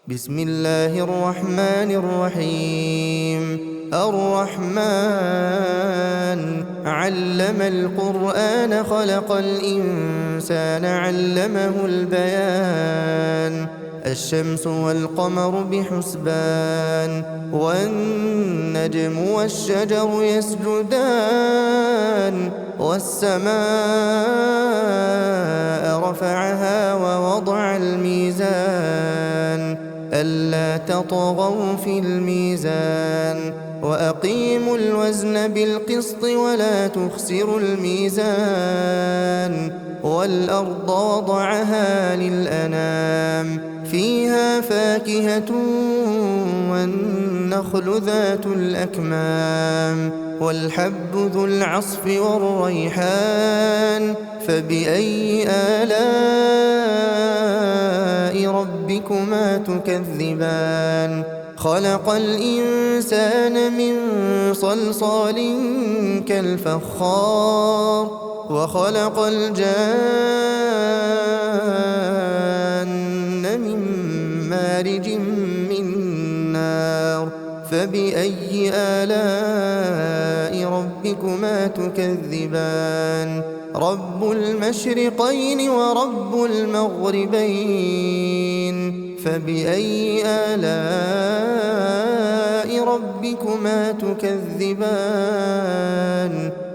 بسم الله الرحمن الرحيم. الرحمن علم القرآن خلق الإنسان علمه البيان. الشمس والقمر بحسبان والنجم والشجر يسجدان والسماء رفعها ووضع الميزان ألا تطغوا في الميزان وأقيموا الوزن بالقسط ولا تخسروا الميزان والأرض وضعها للأنام فيها فاكهة والنخل ذات الأكمام والحب ذو العصف والريحان فبأي آلاء ربكما تكذبان خلق الإنسان من صلصال كالفخار وخلق الجان من مارج من نار فبأي آلاء ربكما تكذبان رب المشرقين ورب المغربين فبأي آلاء ربكما تكذبان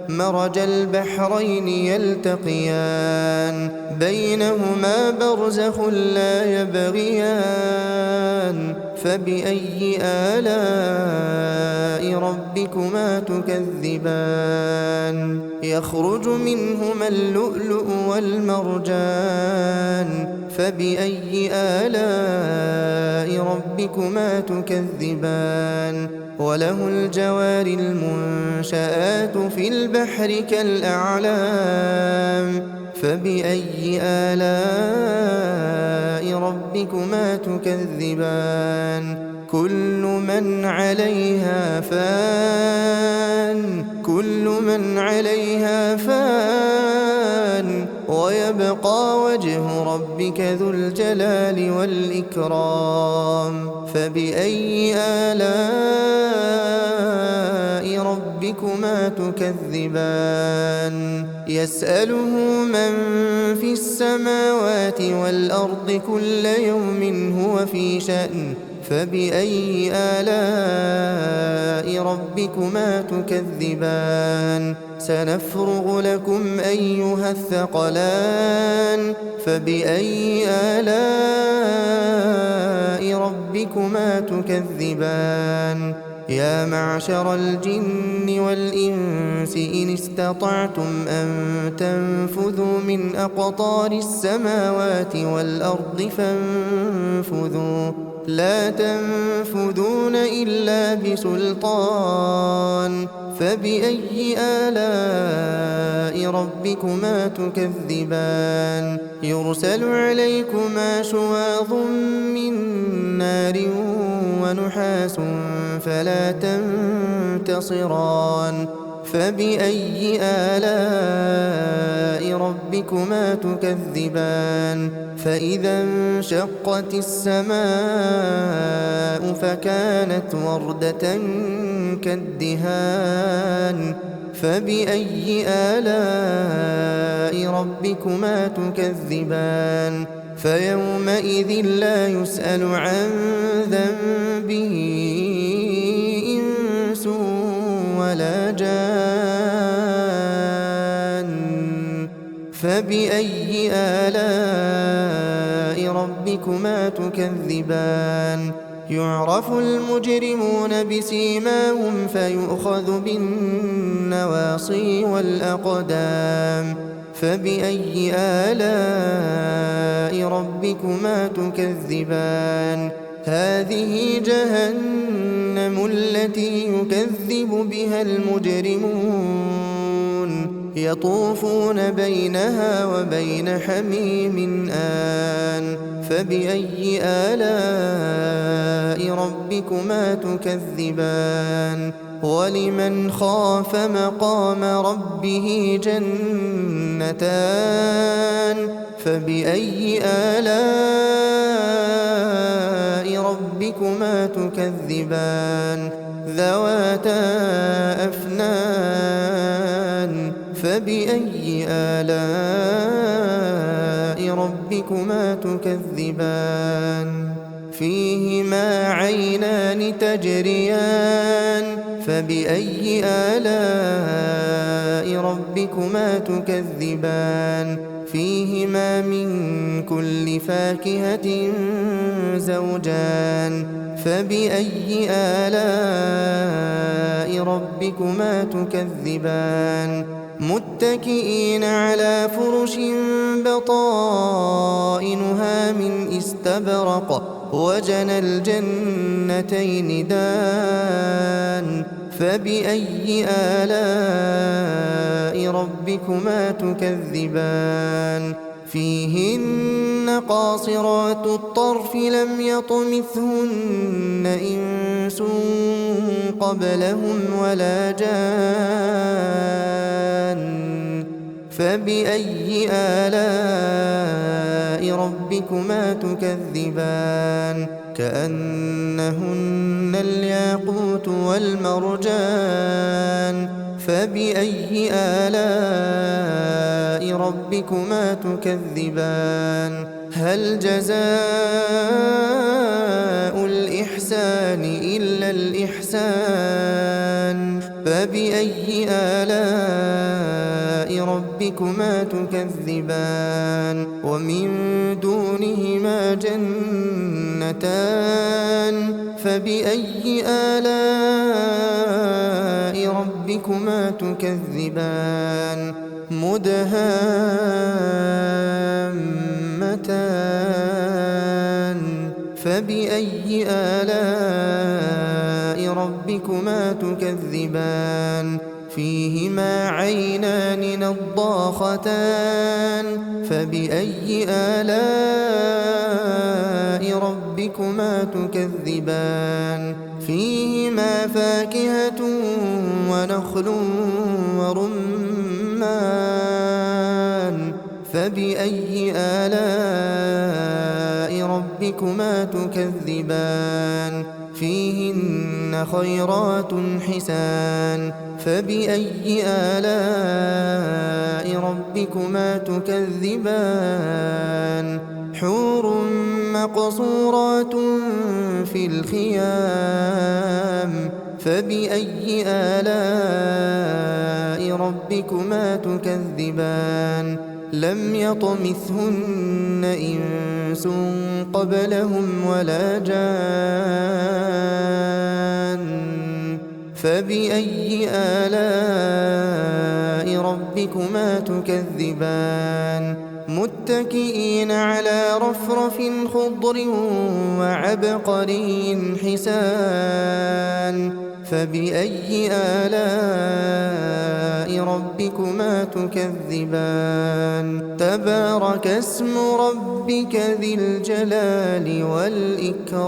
مرج البحرين يلتقيان بينهما برزخ لا يبغيان فبأي آلاء ربكما تكذبان يخرج منهما اللؤلؤ والمرجان فبأي آلاء ربكما تكذبان وله الجوار المنشآت في البحر كالأعلام فبأي آلاء ربكما تكذبان كل من عليها فان ويبقى وجه ربك ذو الجلال والإكرام فبأي آلاء ربكما تكذبان يسأله من في السماوات والأرض كل يوم هو في شأن فبأي آلاء ربكما تكذبان سنفرغ لكم أيها الثقلان فبأي آلاء ربكما تكذبان يا معشر الجن والإنس إن استطعتم أن تنفذوا من أقطار السماوات والأرض فانفذوا لا تنفذون إلا بسلطان فبأي آلاء ربكما تكذبان يرسل عليكما شواظ من نار ونحاس فلا تنتصران فبأي آلاء ربكما تكذبان فإذا انشقت السماء فكانت وردة كالدهان فبأي آلاء ربكما تكذبان فيومئذ لا يسأل عن ذنبه إنس ولا جان فبأي آلاء ربكما تكذبان يعرف المجرمون بسيماهم فيؤخذ بالنواصي والأقدام فبأي آلاء ربكما تكذبان هذه جهنم التي يكذب بها المجرمون يطوفون بينها وبين حميم آن فبأي آلاء ربكما تكذبان ولمن خاف مقام ربه جنتان فبأي آلاء ربكما تكذبان ذواتا أفنان فبأي آلاء ربكما تكذبان فيهما عينان تجريان فبأي آلاء ربكما تكذبان فيهما من كل فاكهة زوجان فبأي آلاء ربكما تكذبان متكئين على فرش بطائنها من استبرق وجنى الجنتين دان فبأي آلاء ربكما تكذبان فيهن قاصرات الطرف لم يطمثهن إنس قبلهم ولا جان فبأي آلاء ربكما تكذبان كأنهن الياقوت والمرجان فبأي آلاء ربكما تكذبان هل جزاء الإحسان إلا الإحسان فبأي آلاء ربكما تكذبان ومن دونهما جنتان فبأي آلاء ربكما تكذبان مدهامتان فبأي آلاء ربكما تكذبان فيهما عينان نضاختان فبأي آلاء ربكما تكذبان فيهما فاكهة ونخل ورمان فبأي آلاء ربكما تكذبان فيهن خيرات حسان فبأي آلاء ربكما تكذبان حور مقصورات في الخيام فبأي آلاء ربكما تكذبان لم يطمثهن إنس قبلهم ولا جان فبأي آلاء ربكما تكذبان متكئين على رفرف خضر وعبقري حسان فبأي آلاء ربكما تكذبان تبارك اسم ربك ذي الجلال والإكرام